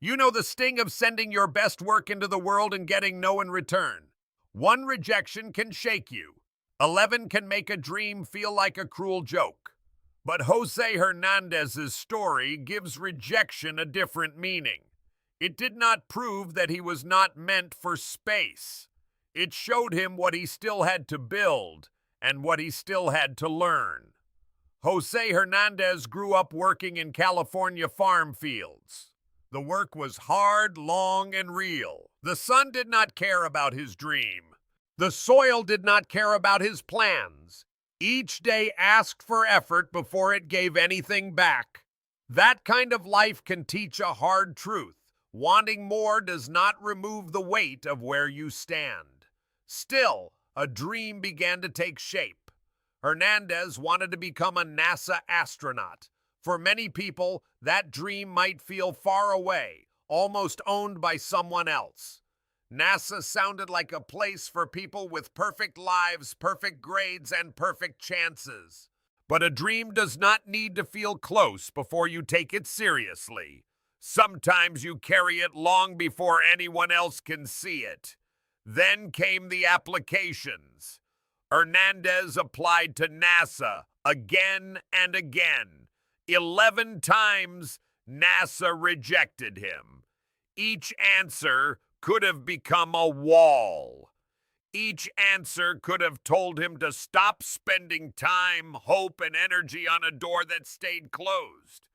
You know the sting of sending your best work into the world and getting no in return. One rejection can shake you. 11 can make a dream feel like a cruel joke. But José Hernández's story gives rejection a different meaning. It did not prove that he was not meant for space. It showed him what he still had to build and what he still had to learn. José Hernández grew up working in California farm fields. The work was hard, long, and real. The sun did not care about his dream. The soil did not care about his plans. Each day asked for effort before it gave anything back. That kind of life can teach a hard truth. Wanting more does not remove the weight of where you stand. Still, a dream began to take shape. Hernández wanted to become a NASA astronaut. For many people, that dream might feel far away, almost owned by someone else. NASA sounded like a place for people with perfect lives, perfect grades, and perfect chances. But a dream does not need to feel close before you take it seriously. Sometimes you carry it long before anyone else can see it. Then came the applications. Hernández applied to NASA again and again. 11 times, NASA rejected him. Each answer could have become a wall. Each answer could have told him to stop spending time, hope, and energy on a door that stayed closed.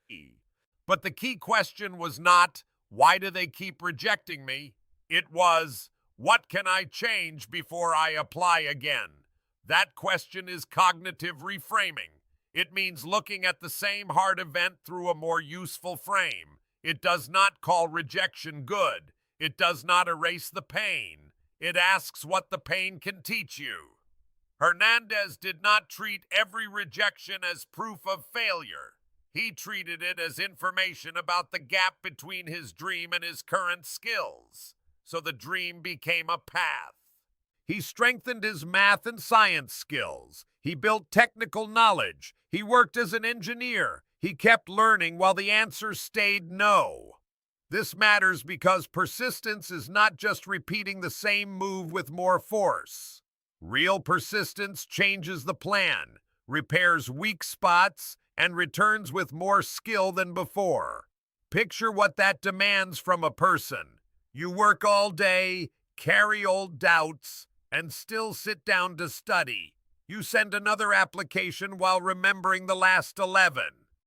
But the key question was not, why do they keep rejecting me? It was, what can I change before I apply again? That question is cognitive reframing. It means looking at the same hard event through a more useful frame. It does not call rejection good. It does not erase the pain. It asks what the pain can teach you. Hernández did not treat every rejection as proof of failure. He treated it as information about the gap between his dream and his current skills. So the dream became a path. He strengthened his math and science skills. He built technical knowledge. He worked as an engineer. He kept learning while the answer stayed no. This matters because persistence is not just repeating the same move with more force. Real persistence changes the plan, repairs weak spots, and returns with more skill than before. Picture what that demands from a person. You work all day, carry old doubts, and still sit down to study. You send another application while remembering the last 11.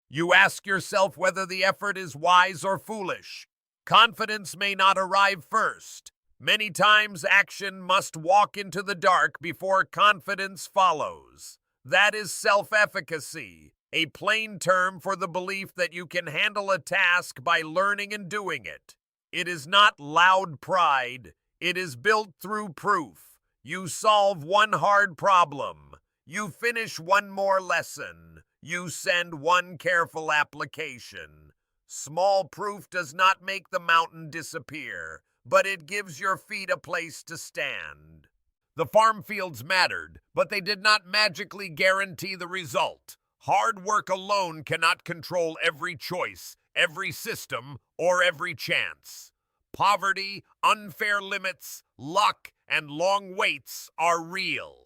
You ask yourself whether the effort is wise or foolish. Confidence may not arrive first. Many times, action must walk into the dark before confidence follows. That is self-efficacy, a plain term for the belief that you can handle a task by learning and doing it. It is not loud pride. It is built through proof. You solve one hard problem. You finish one more lesson. You send one careful application. Small proof does not make the mountain disappear, but it gives your feet a place to stand. The farm fields mattered, but they did not magically guarantee the result. Hard work alone cannot control every choice, every system, or every chance. Poverty, unfair limits, luck, and long waits are real.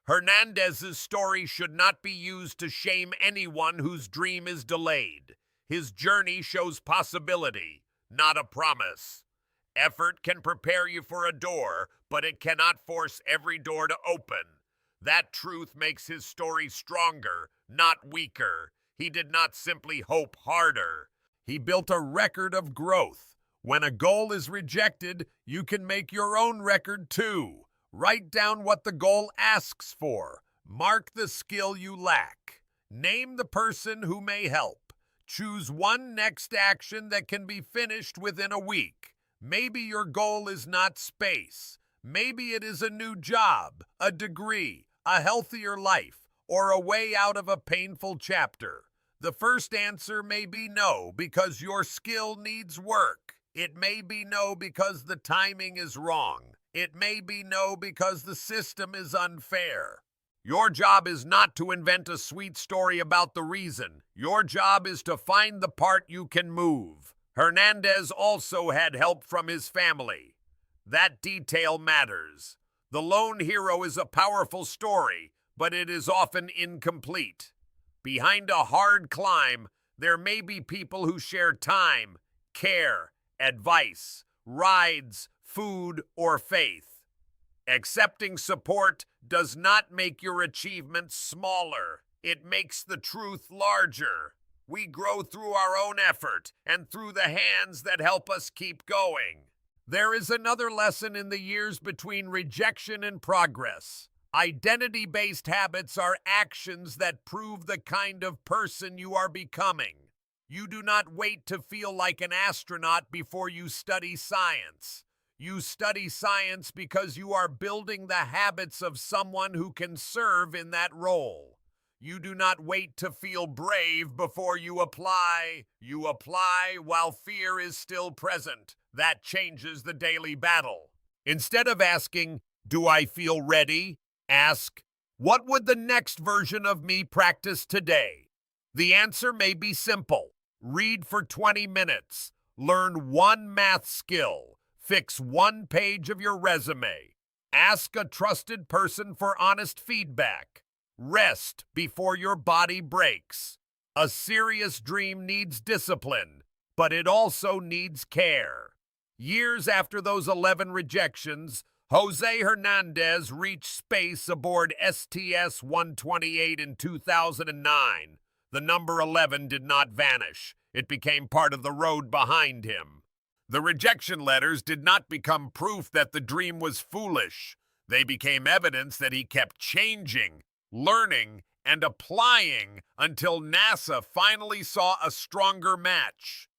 Hernández's story should not be used to shame anyone whose dream is delayed. His journey shows possibility, not a promise. Effort can prepare you for a door, but it cannot force every door to open. That truth makes his story stronger, not weaker. He did not simply hope harder. He built a record of growth. When a goal is rejected, you can make your own record too. Write down what the goal asks for. Mark the skill you lack. Name the person who may help. Choose one next action that can be finished within a week. Maybe your goal is not space. Maybe it is a new job, a degree, a healthier life, or a way out of a painful chapter. The first answer may be no because your skill needs work. It may be no because the timing is wrong. It may be no because the system is unfair. Your job is not to invent a sweet story about the reason. Your job is to find the part you can move. Hernandez also had help from his family. That detail matters. The lone hero is a powerful story, but it is often incomplete. Behind a hard climb, there may be people who share time, care, advice, rides, food, or faith. Accepting support does not make your achievements smaller. It makes the truth larger. We grow through our own effort and through the hands that help us keep going. There is another lesson in the years between rejection and progress. Identity-based habits are actions that prove the kind of person you are becoming. You do not wait to feel like an astronaut before you study science. You study science because you are building the habits of someone who can serve in that role. You do not wait to feel brave before you apply. You apply while fear is still present. That changes the daily battle. Instead of asking, "Do I feel ready?" ask, "What would the next version of me practice today?" The answer may be simple. Read for 20 minutes. Learn one math skill. Fix one page of your resume. Ask a trusted person for honest feedback. Rest before your body breaks. A serious dream needs discipline, but it also needs care. Years after those 11 rejections, José Hernández reached space aboard STS-128 in 2009. The number 11 did not vanish. It became part of the road behind him. The rejection letters did not become proof that the dream was foolish. They became evidence that he kept changing, learning, and applying until NASA finally saw a stronger match.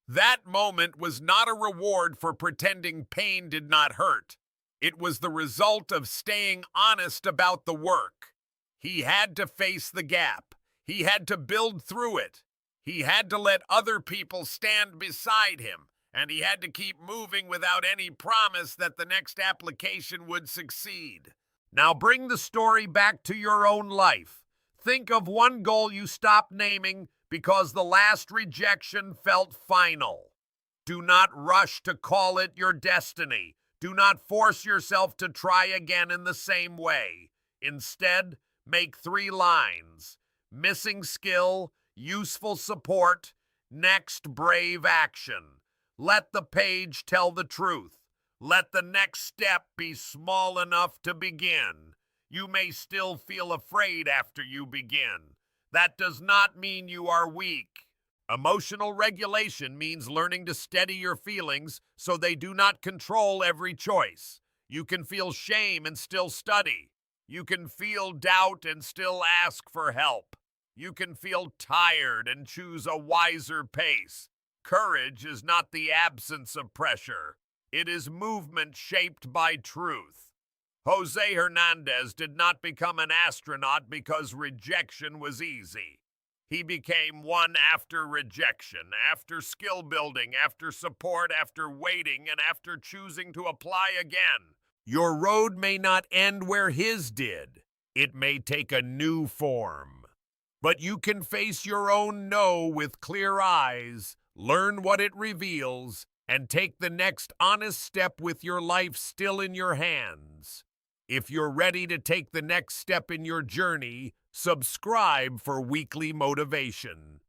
That moment was not a reward for pretending pain did not hurt. It was the result of staying honest about the work. He had to face the gap. He had to build through it. He had to let other people stand beside him, and he had to keep moving without any promise that the next application would succeed. Now bring the story back to your own life. Think of one goal you stopped naming because the last rejection felt final. Do not rush to call it your destiny. Do not force yourself to try again in the same way. Instead, make 3 lines. Missing skill, useful support, next brave action. Let the page tell the truth. Let the next step be small enough to begin. You may still feel afraid after you begin. That does not mean you are weak. Emotional regulation means learning to steady your feelings so they do not control every choice. You can feel shame and still study. You can feel doubt and still ask for help. You can feel tired and choose a wiser pace. Courage is not the absence of pressure. It is movement shaped by truth. José Hernández did not become an astronaut because rejection was easy. He became one after rejection, after skill building, after support, after waiting, and after choosing to apply again. Your road may not end where his did. It may take a new form. But you can face your own no with clear eyes, learn what it reveals, and take the next honest step with your life still in your hands. If you're ready to take the next step in your journey, subscribe for weekly motivation.